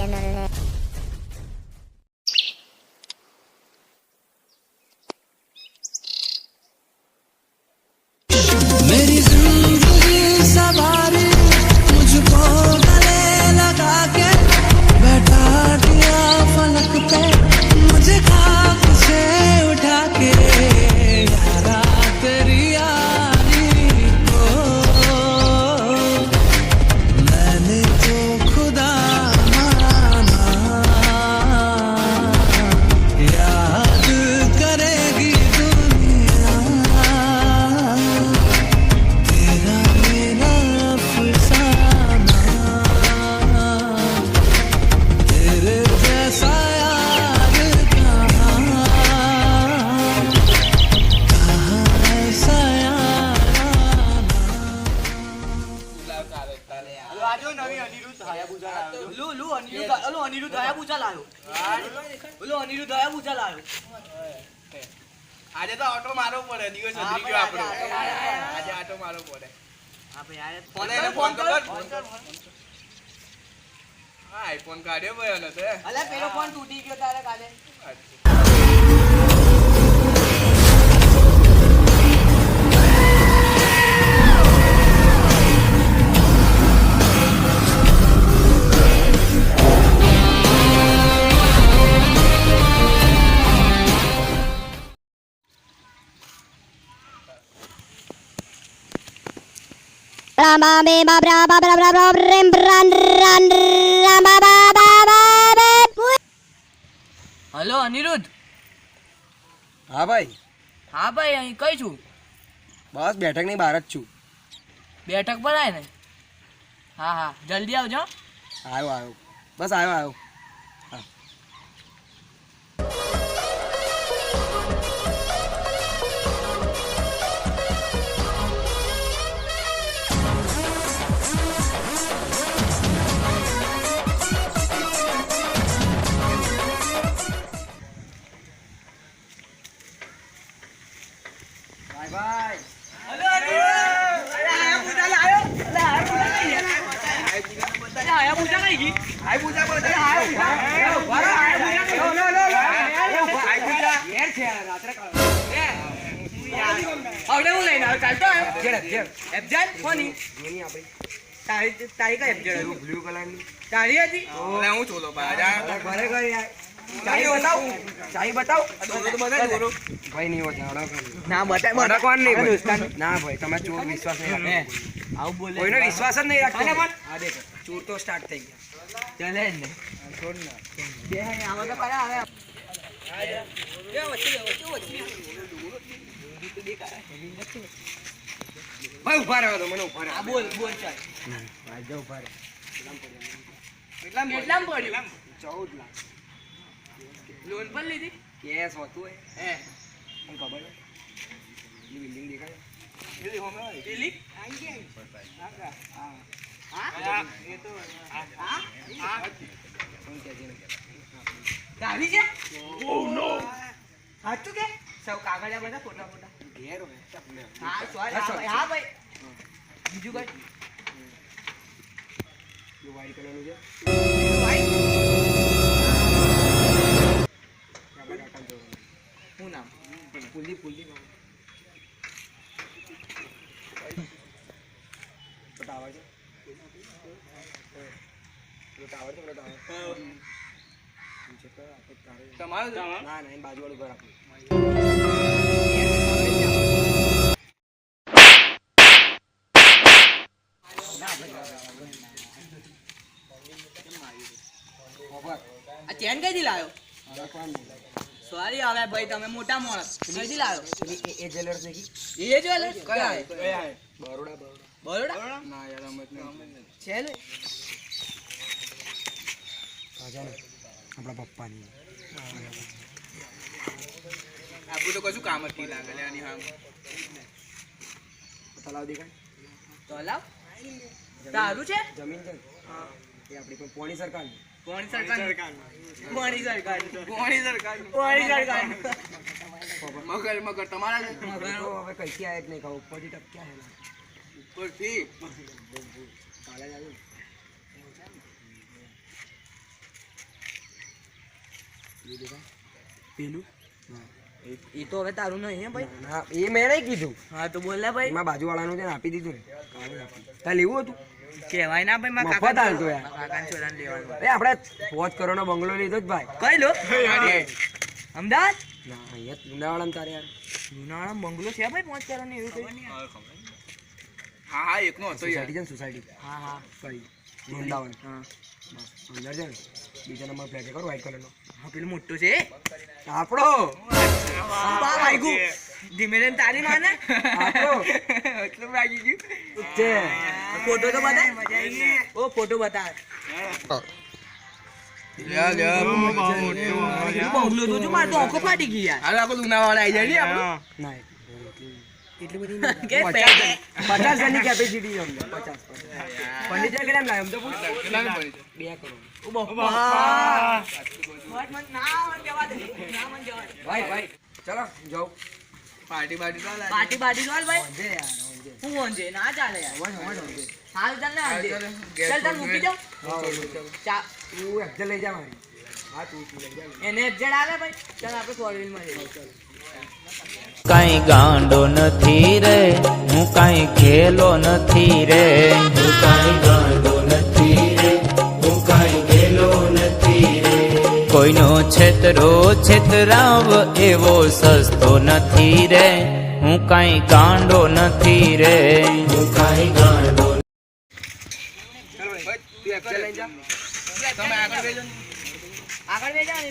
ચેનલને मेरी जिंदगी सवारी मुझको गले लगा के बैठा दिया फलक पे मुझे खाक से उठा के यारा तेरी यारी को मैंने तो खुदा माना याद करेगी दुनिया तेरा मेरा अफसाना तेरे जैसा यार कहाँ ऐसा આજે તો ઓટો મારવો પડે દિવસ વધી ગયો આપણો આજે આટો મારવો પડે ફોન તો કર હા આઈફોન કાઢ્યો ભાઈ અને તે અલે પેલો ફોન તૂટી ગયો તારે કાલે હલો અનિરુદ્ધ. હા ભાઈ. હા ભાઈ, અહીં કઈ છું? બસ બેઠકની બહાર જ છું. બેઠક પર આય ને? હા હા, જલ્દી આવજો. આવ્યો બસ આવ્યો. હા. હું ચોલો ચાઈ બતાવ. ભાઈ નહીં હોત ના બતાય કોણ નહીં ના ભાઈ તમે ચોર વિશ્વાસ નહીં રાખો. આવું બોલે કોઈનો વિશ્વાસ જ નહીં રાખતો. આ દેખો ચોર તો સ્ટાર્ટ થઈ ગયા. ચલે જ ને. છોડ ના. બે આવો તો પાછા આવે. ભાઈ ઉભા રહ્યો તો મને ઉભા રહ્યો. બોલ બોલ ચાલ. ભાઈ જો ઉભા રહ્યો. કેટલામ પડ્યું? 14 લાખ. લોન પર લીધી? કેસ હોતું હોય હે મને ખબર છે. એ બિલ્ડિંગ દેખાય પેલી? તારી છે? સાચું કે? સૌ કાગળિયા બધા ફોટા ફોટા. ઘેર હોય. હા sorry. હા ભાઈ. બીજું કઈ? વ્હાઈટ કલરનું છે. શું નામ? પુલી ટાવર છે. ટાવર છે. તમારું ના એની બાજુવાળું ઘર આપણું. આ ચેન કઈથી લાવ્યો? સોરી હવે ભાઈ, તમે મોટા માણસ. કઈથી લાવ્યો? એ જ્વેલર દેખી. એ જો લે. કયા? બરોડા. ના યાર અમત નહીં છે ને? આપણા પપ્પાની આપણું તો કશું કામ જ નહીં લાગે લે આની હામ તલાવ દેખાય. તો લાવ. તારું છે? જમીન છે ને? એ આપણી કોઈ પોણી સરકારની. કોણ સરકાર? કોણી સરકાર? કોણી સરકાર મગર તમારા છે તો હવે કઈથી આયા જ નહીં ખાવ. ઉપરથી ટપક્યા હે ઉપરથી કાલે જ આવ્યું. પેલું એ તો હવે તારું નહીં હે ભાઈ. ના એ મેં નહીં કીધું, હા તો બોલ લે ભાઈ. એમાં બાજુવાળાનું છે ને આપી દીધું ને. તારે લેવું હતું? કહેવાય ના ભાઈ, મારા મફત હાલતો યાર. કાકાના છોરાને લેવાનું. એ આપણે 5 કરોડનો બંગલો લીધો જ ભાઈ. કઈ લો અમદાવાદ ના અહીંયા લુણાવાડામાં તારે યાર. લુણાવાડા બંગલો છે ભાઈ 5 કરોડની એવું કઈ. હા હા એકનો હતો યાર. સોસાયટી છે ને સોસાયટી. હા હા કઈ વૃંદાવન. હા બસ અંદર છે ને બીજા નંબર ફ્લેટ છે, વ્હાઈટ કલરનો. હા પેલું મોટું છે આપણો બા વાગ્યું ધીમે ધીમે તારી માને આપણો એટલું વાગી ગયું છે. ફોટો તો બતાય ઓ ફોટો બતાય બંગલો તો જો મારે તો આંખો ફાટી ગઈ યાર. હાલ આપણે લુણાવાડા આવી જાય ને આપણે. ના એટલી બધી કે 50 જણની કેપેસિટી છે અંદર. 50 ફર્નિચર કેટલામ લાવ્યો? આમ તો પૂછ. કેટલાનું પડી છે? 2 કરોડ. ભાઈ ભાઈ ચલો જાઓ. પાર્ટી બાર્ટી તો લાગે. પાર્ટી બાર્ટી ચાલ ભાઈ. વાંધે યાર વાંધે. હું વાંધે ના ચાલે યાર. વાંધે. હાલ ચાલ ને વાંધે. ચાલ ચાલ મૂકી દઉં. ચા તું એકજણ લઈ જા મારી. હા તું લઈ જા. એને એક્ઝેટ આવે ભાઈ. ચાલ આપણે ફોર વ્હીલમાં જઈએ. કાંઈ ગાંડો નથી રે, હું કાંઈ ખેલો નથી રે, હું કાંઈ ગાંડો નથી રે, હું કાંઈ ખેલો નથી રે. કોઈનો છેતરો છેતરાવ એવો સસ્તો નથી રે, હું કાંઈ ગાંડો નથી રે, હું કાંઈ ગાંડો. ચાલ ભાઈ તું એકલા લઈ જા. તમે આગળ બેસજો ને. આગળ બેસા ને